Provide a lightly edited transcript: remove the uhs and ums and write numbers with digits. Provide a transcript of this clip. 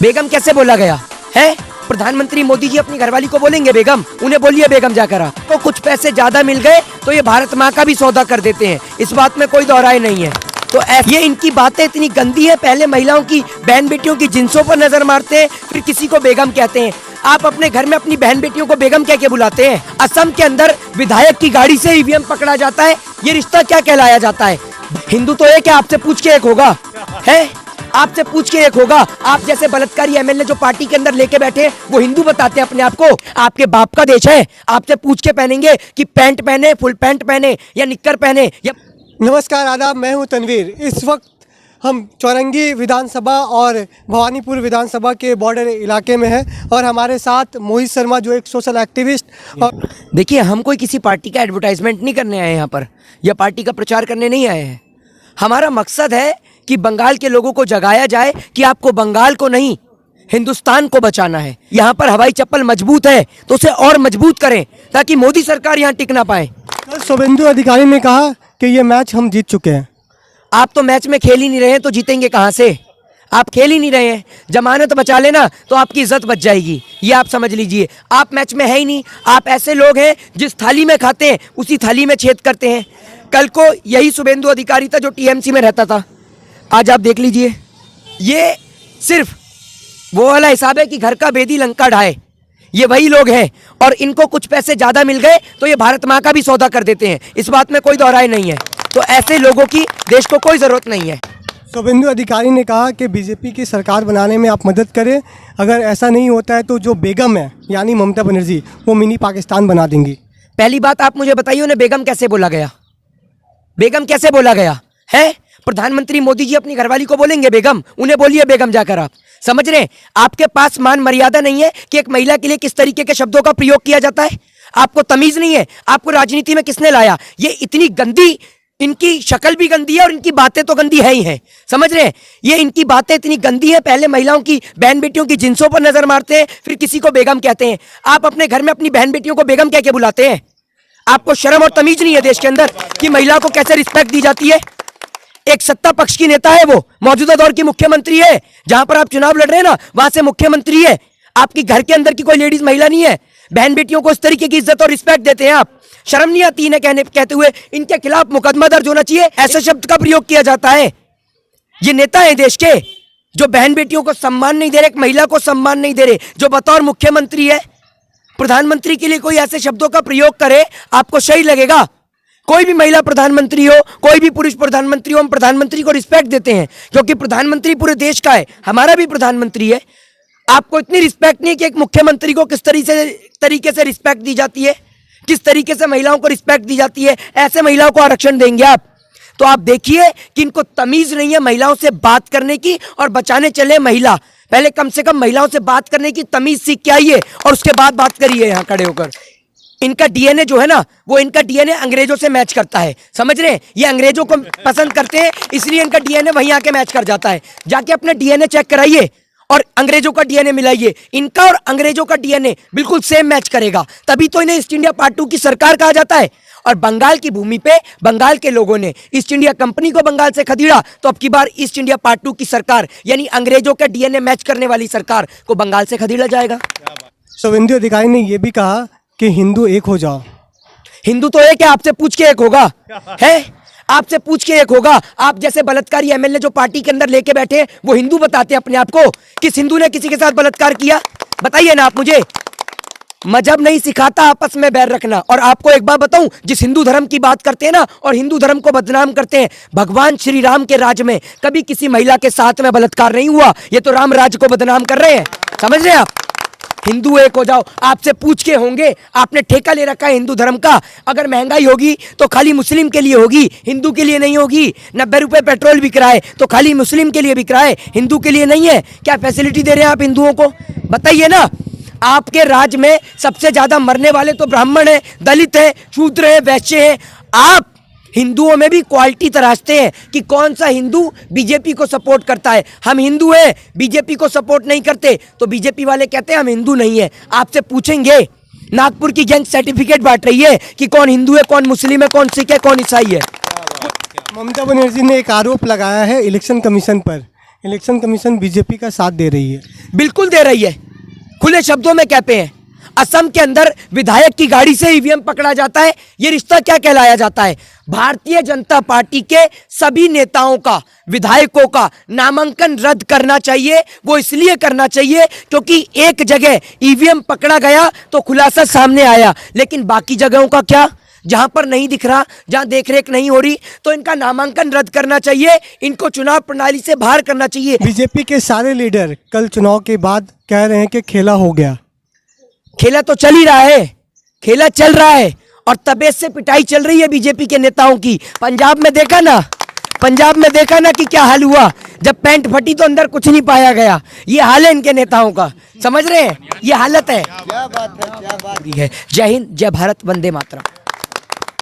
बेगम कैसे बोला गया है? प्रधानमंत्री मोदी जी अपनी घरवाली को बोलेंगे बेगम? उन्हें बोलिए बेगम जाकर आप। तो कुछ पैसे ज्यादा मिल गए तो ये भारत माँ का भी सौदा कर देते हैं, इस बात में कोई दोहराए नहीं है। तो ये इनकी बातें इतनी गंदी है, पहले महिलाओं की बहन बेटियों की जिन्सों पर नजर मारते हैं, फिर किसी को बेगम कहते हैं। आप अपने घर में अपनी बहन बेटियों को बेगम कह के बुलाते हैं? असम के अंदर विधायक की गाड़ी से ईवीएम पकड़ा जाता है, ये रिश्ता क्या कहलाया जाता है? हिंदू तो एक है, आपसे पूछ के एक होगा है, आपसे पूछ के एक होगा। आप जैसे बलात्कारी एमएलए जो पार्टी के अंदर लेके बैठे वो हिंदू बताते हैं अपने आप को? आपके बाप का देश है, आपसे पूछ के पहनेंगे कि पैंट पहने, फुल पैंट पहने या निक्कर पहने या। नमस्कार, आदाब, मैं हूं तनवीर। इस वक्त हम चौरंगी विधानसभा और भवानीपुर विधानसभा के बॉर्डर इलाके में हैं और हमारे साथ मोहित शर्मा जो एक सोशल एक्टिविस्ट। और देखिए, हम कोई किसी पार्टी का एडवर्टाइजमेंट नहीं करने आए हैं यहाँ पर, या पार्टी का प्रचार करने नहीं आए हैं। हमारा मकसद है कि बंगाल के लोगों को जगाया जाए कि आपको बंगाल को नहीं हिंदुस्तान को बचाना है। यहाँ पर हवाई चप्पल मजबूत है तो उसे और मजबूत करें ताकि मोदी सरकार यहाँ टिक ना पाए। कल शुभेंदु अधिकारी ने कहा कि ये मैच हम जीत चुके हैं। आप तो मैच में खेल ही नहीं रहे हैं तो जीतेंगे कहाँ से? आप खेल ही नहीं रहे हैं, जमानत बचा लेना तो आपकी इज्जत बच जाएगी, ये आप समझ लीजिए। आप मैच में है ही नहीं। आप ऐसे लोग हैं जिस थाली में खाते हैं उसी थाली में छेद करते हैं। कल को यही शुभेंदु अधिकारी था जो टीएमसी में रहता था। आज आप देख लीजिए, ये सिर्फ वो वाला हिसाब है कि घर का बेदी लंका ढाए, ये वही लोग हैं। और इनको कुछ पैसे ज़्यादा मिल गए तो ये भारत माँ का भी सौदा कर देते हैं, इस बात में कोई दोहराए नहीं है। तो ऐसे लोगों की देश को कोई ज़रूरत नहीं है। शुभेंदु अधिकारी ने कहा कि बीजेपी की सरकार बनाने में आप मदद करें, अगर ऐसा नहीं होता है तो जो बेगम है यानी ममता बनर्जी वो मिनी पाकिस्तान बना देंगी। पहली बात आप मुझे बताइए, उन्हें बेगम कैसे बोला गया? बेगम कैसे बोला गया है? प्रधानमंत्री मोदी जी अपनी घरवाली को बोलेंगे बेगम? उन्हें बोलिए बेगम जाकर आप। समझ रहे हैं? आपके पास मान मर्यादा नहीं है कि एक महिला के लिए किस तरीके के शब्दों का प्रयोग किया जाता है। आपको तमीज नहीं है। आपको राजनीति में किसने लाया? ये इतनी गंदी, इनकी शक्ल भी गंदी है और इनकी बातें तो गंदी है ही हैं। समझ रहे हैं? ये इनकी बातें इतनी गंदी है, पहले महिलाओं की बहन बेटियों की जिन्सों पर नजर मारते हैं, फिर किसी को बेगम कहते हैं। आप अपने घर में अपनी बहन बेटियों को बेगम कह के बुलाते हैं? आपको शर्म और तमीज नहीं है देश के अंदर कि महिला को कैसे रिस्पेक्ट दी जाती है? एक सत्ता पक्ष की नेता है, वो मौजूदा दौर की मुख्यमंत्री है, जहां पर आप चुनाव लड़ रहे हैं ना वहां से मुख्यमंत्री है। आपकी घर के अंदर की कोई लेडीज महिला नहीं है। बहन बेटियों को इस तरीके की इज्जत और रिस्पेक्ट देते हैं आप? शर्म नहीं आती इन्हें कहते हुए? इनके खिलाफ मुकदमा दर्ज होना चाहिए, ऐसे शब्द का प्रयोग किया जाता है। ये नेता है देश के जो बहन बेटियों को सम्मान नहीं दे रहे, एक महिला को सम्मान नहीं दे रहे, जो बतौर मुख्यमंत्री है। प्रधानमंत्री के लिए कोई ऐसे शब्दों का प्रयोग करे आपको सही लगेगा? कोई भी महिला प्रधानमंत्री हो, कोई भी पुरुष प्रधानमंत्री हो, हम प्रधानमंत्री को रिस्पेक्ट देते हैं क्योंकि प्रधानमंत्री पूरे देश का है, हमारा भी प्रधानमंत्री है। आपको इतनी रिस्पेक्ट नहीं कि एक मुख्यमंत्री को किस तरीके से रिस्पेक्ट दी जाती है, किस तरीके से महिलाओं को रिस्पेक्ट दी जाती है, ऐसे महिलाओं को आरक्षण देंगे आप? तो आप देखिए कि इनको तमीज नहीं है महिलाओं से बात करने की, और बचाने चले महिला। पहले कम से कम महिलाओं से बात करने की तमीज सीख के आइए और उसके बाद बात करिए यहाँ खड़े होकर। इनका डीएनए जो है ना, वो इनका डीएनए अंग्रेजों से मैच करता है। समझ रहे हैं? ये अंग्रेजों को पसंद करते हैं, इसलिए इनका डीएनए वहीं आके मैच कर जाता है। जाके अपना डीएनए चेक कराइए और अंग्रेजों का डीएनए मिलाइए, इनका और अंग्रेजों का डीएनए बिल्कुल सेम मैच करेगा, तभी तो इन्हें ईस्ट इंडिया पार्ट 2 की सरकार कहा जाता है। और बंगाल की भूमि पे बंगाल के लोगों ने ईस्ट इंडिया कंपनी को बंगाल से खदेड़ा, तो अब की बार ईस्ट इंडिया पार्ट 2 की सरकार यानी अंग्रेजों का डीएनए मैच करने वाली सरकार को बंगाल से खदेड़ा जाएगा। शुभेंदु अधिकारी ने यह भी कहा कि हिंदू एक हो जाओ। हिंदू तो एक है, आपसे पूछ के एक होगा है, आपसे पूछ के एक होगा। आप जैसे बलात्कारी एमएलए जो पार्टी के अंदर लेके बैठे वो हिंदू बताते हैं अपने आप को? किस हिंदू ने किसी के साथ बलात्कार किया? बताइए ना आप मुझे। मजहब नहीं सिखाता आपस में बैर रखना। और आपको एक बात बताऊं, जिस हिंदू धर्म की बात करते हैं ना और हिंदू धर्म को बदनाम करते हैं, भगवान श्री राम के राज में कभी किसी महिला के साथ में बलात्कार नहीं हुआ। ये तो राम राज को बदनाम कर रहे हैं। समझ रहे हैं आप? हिंदू एक हो जाओ, आपसे पूछ के होंगे। आपने ठेका ले रखा है हिंदू धर्म का। अगर महंगाई होगी तो खाली मुस्लिम के लिए होगी, हिंदू के लिए नहीं होगी। 90 रुपए पेट्रोल बिक रहा है तो खाली मुस्लिम के लिए बिक रहा है, हिंदू के लिए नहीं है। क्या फैसिलिटी दे रहे हैं आप हिंदुओं को? बताइए ना। आपके राज्य में सबसे ज्यादा मरने वाले तो ब्राह्मण हैं, दलित हैं, शूद्र हैं, वैश्य हैं। आप हिंदुओं में भी क्वालिटी तराशते हैं कि कौन सा हिंदू बीजेपी को सपोर्ट करता है। हम हिंदू हैं, बीजेपी को सपोर्ट नहीं करते, तो बीजेपी वाले कहते हैं हम हिंदू नहीं है। आपसे पूछेंगे, नागपुर की गैंग सर्टिफिकेट बांट रही है कि कौन हिंदू है, कौन मुस्लिम है, कौन सिख है, कौन ईसाई है। ममता बनर्जी ने एक आरोप लगाया है इलेक्शन कमीशन पर। इलेक्शन कमीशन बीजेपी का साथ दे रही है। बिल्कुल दे रही है। खुले शब्दों में कहते हैं असम के अंदर विधायक की गाड़ी से ईवीएम पकड़ा जाता है, ये रिश्ता क्या कहलाया जाता है? भारतीय जनता पार्टी के सभी नेताओं का, विधायकों का नामांकन रद्द करना चाहिए। वो इसलिए करना चाहिए क्योंकि एक जगह ईवीएम पकड़ा गया तो खुलासा सामने आया, लेकिन बाकी जगहों का क्या? जहां पर नहीं दिख रहा, जहां देखरेख नहीं हो रही, तो इनका नामांकन रद्द करना चाहिए, इनको चुनाव प्रणाली से बाहर करना चाहिए। बीजेपी के सारे लीडर कल चुनाव के बाद कह रहे हैं कि खेला हो गया। खेला तो चल ही रहा है, खेला चल रहा है और तबीयत से पिटाई चल रही है बीजेपी के नेताओं की। पंजाब में देखा ना, पंजाब में देखा ना कि क्या हाल हुआ, जब पैंट फटी तो अंदर कुछ नहीं पाया गया। ये हाल है इनके नेताओं का, समझ रहे हैं? ये हालत है। क्या बात है, क्या बात है। जय हिंद, जय भारत, वंदे मातरम।